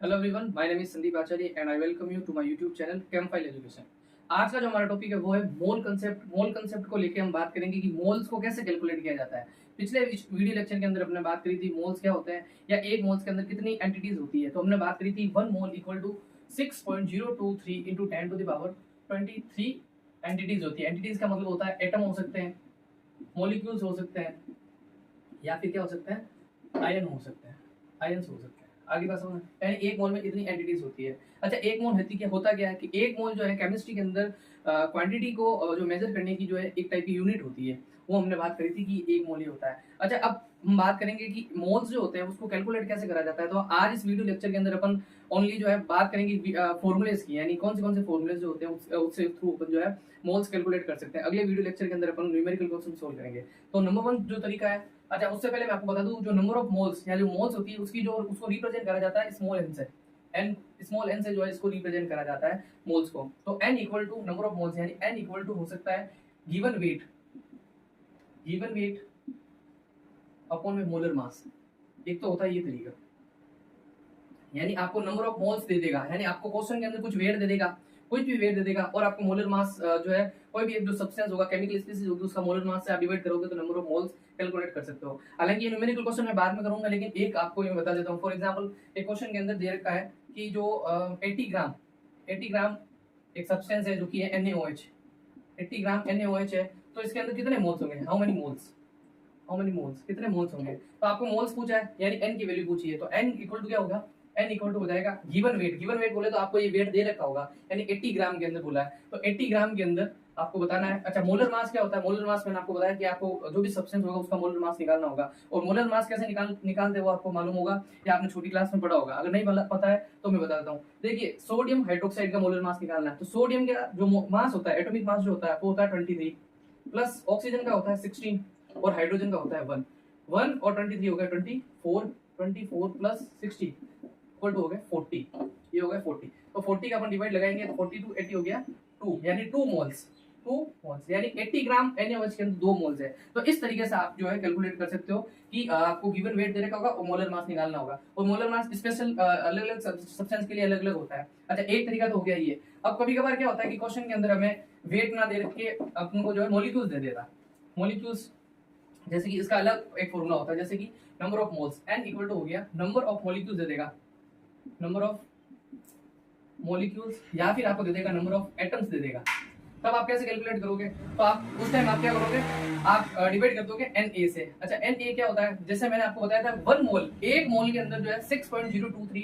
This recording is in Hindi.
Hello everyone, my name is Sandeep Acharya and I welcome you to my YouTube channel Chemfile education. आज का जो हमारा टॉपिक है वो है मोल कंसेप्ट। मोल कंसेप्ट को लेके हम बात करेंगे कि मोल्स को कैसे कैलकुलेट किया जाता है। पिछले वीडियो लेक्चर के अंदर हमने बात करी थी मोल्स क्या होते हैं या एक मोल्स के अंदर कितनी एंटिटीज होती है। तो हमने बात करी थी 1 mole equal to 6.023 into 10 to the power 23 entities होती है। एंटिटीज का मतलब होता है एटम हो सकते हैं, मॉलिक्यूल्स हो सकते हैं, या फिर क्या हो सकते हैं, आयन हो सकते हैं, आयन्स हो सकते हैं। आगे बात समझ, यानी एक मोल में इतनी एंटिटीज होती है। अच्छा, एक मोल होता क्या है कि एक मोल जो है केमिस्ट्री के अंदर क्वांटिटी को जो मेजर करने की जो है एक टाइप की यूनिट होती है। वो हमने बात करी थी कि एक मोल ही होता है। अच्छा, अब हम बात करेंगे कि मोल्स जो होते हैं उसको कैलकुलेट कैसे करा जाता है। तो आज इस वीडियो लेक्चर के अंदर अपन ओनली जो है बात करेंगे फॉर्मुलेस की, यानी कौन से फॉर्मुलेस जो होते हैं उससे थ्रू अपन जो है मोल्स कैलकुलेट कर सकते हैं। अगले वीडियो लेक्चर के अंदर अपन न्यूमेरिकल क्वेश्चन सोल्व करेंगे। तो नंबर 1 जो तरीका है, अच्छा उससे पहले मैं आपको बता दूं जो नंबर ऑफ मोल्स या जो मोल्स होती है उसकी जो उसको रिप्रेजेंट करा जाता है स्मॉल एन से। एन स्मॉल एन से जो है इसको रिप्रेजेंट करा जाता है मोल्स को। तो n equal to number of moles, यानी एन इक्वल टू हो सकता है गिवन वेट अपॉन में मोलर मास। एक तो होता है ये तरीका, यानी आपको नंबर ऑफ मोल्स दे देगा, यानी आपको क्वेश्चन के अंदर कुछ वेट दे देगा, कुछ भी वेट दे देगा, और आपको मोलर मास जो है कोई भी एक जो सब्सटेंस होगा, केमिकल स्पीशीज होगी, उसका मोलर मास से आप डिवाइड करोगे तो नंबर ऑफ मोल्स कैलकुलेट कर सकते हो। हालांकि ये न्यूमेरिकल क्वेश्चन मैं बाद में करूंगा, लेकिन एक आपको ये बता देता हूँ। फॉर एग्जांपल एक क्वेश्चन के अंदर दे रखा है कि जो 80 ग्राम एक सब्सटेंस है जो कि है NaOH, 80 ग्राम NaOH है, तो इसके अंदर कितने मोल्स होंगे, हाउ मेनी मोल्स, कितने मोल्स होंगे। तो आपको मोल्स पूछा है, यानी n की वैल्यू पूछी है, तो n इक्वल टू क्या होगा, n इक्वल टू हो जाएगा गिवन वेट बोले तो आपको ये वेट दे रखा होगा, यानी 80 ग्राम के अंदर बोला है, तो 80 ग्राम के अंदर आपको बताना है। अच्छा, मोलर मास क्या होता है, मोलर मास मैंने आपको बताया कि आपको जो भी सब्सटेंस होगा उसका मोलर मास निकालना होगा, और मोलर मास कैसे निकालते वो आपको मालूम होगा या आपने छोटी क्लास में पढ़ा होगा। अगर नहीं पता है तो मैं बता देता हूँ। देखिए, सोडियम हाइड्रोक्साइड का मोलर मास निकालना है, तो सोडियम का जो मास होता है, एटॉमिक मास जो होता है वो होता है 23, प्लस ऑक्सीजन का होता है 16 और हाइड्रोजन का होता है 1। 1 और 23 हो गया 24 प्लस 60 इक्वल टू हो गया 40। ये हो गया 40, तो 40 का अपन डिवाइड लगाएंगे तो 40 टू 80 हो गया 2, यानी 2 मोल्स, यानी 80 ग्राम NaOH के अंदर 2 मोल्स है। तो इस तरीके से आप जो है कैलकुलेट कर सकते हो कि आपको गिवन वेट दे रखा होगा और मोलर मास निकालना होगा, और मोलर मास स्पेशल अलग अलग सब्सटेंस के लिए अलग अलग होता है। अच्छा, एक तरीका तो हो गया ये। अब कभी कभार क्या होता है कि क्वेश्चन के अंदर हमें वेट ना दे रखे, अपन को जो है मॉलिक्यूल्स दे देता, मॉलिक्यूल्स, जैसे कि इसका अलग एक फॉर्मूला होता है, जैसे कि number of moles n equal to हो गया नंबर ऑफ मॉलिक्यूल्स दे देगा, नंबर ऑफ मॉलिक्यूल्स, या फिर आपको दे देगा नंबर ऑफ एटम्स दे देगा। तब आप कैसे कैलकुलेट करोगे, तो आप उस टाइम आप क्या करोगे, आप डिवाइड कर दोगे Na से। अच्छा, Na क्या होता है, जैसे मैंने आपको बताया था 1 मोल, एक मोल के अंदर जो है 6.023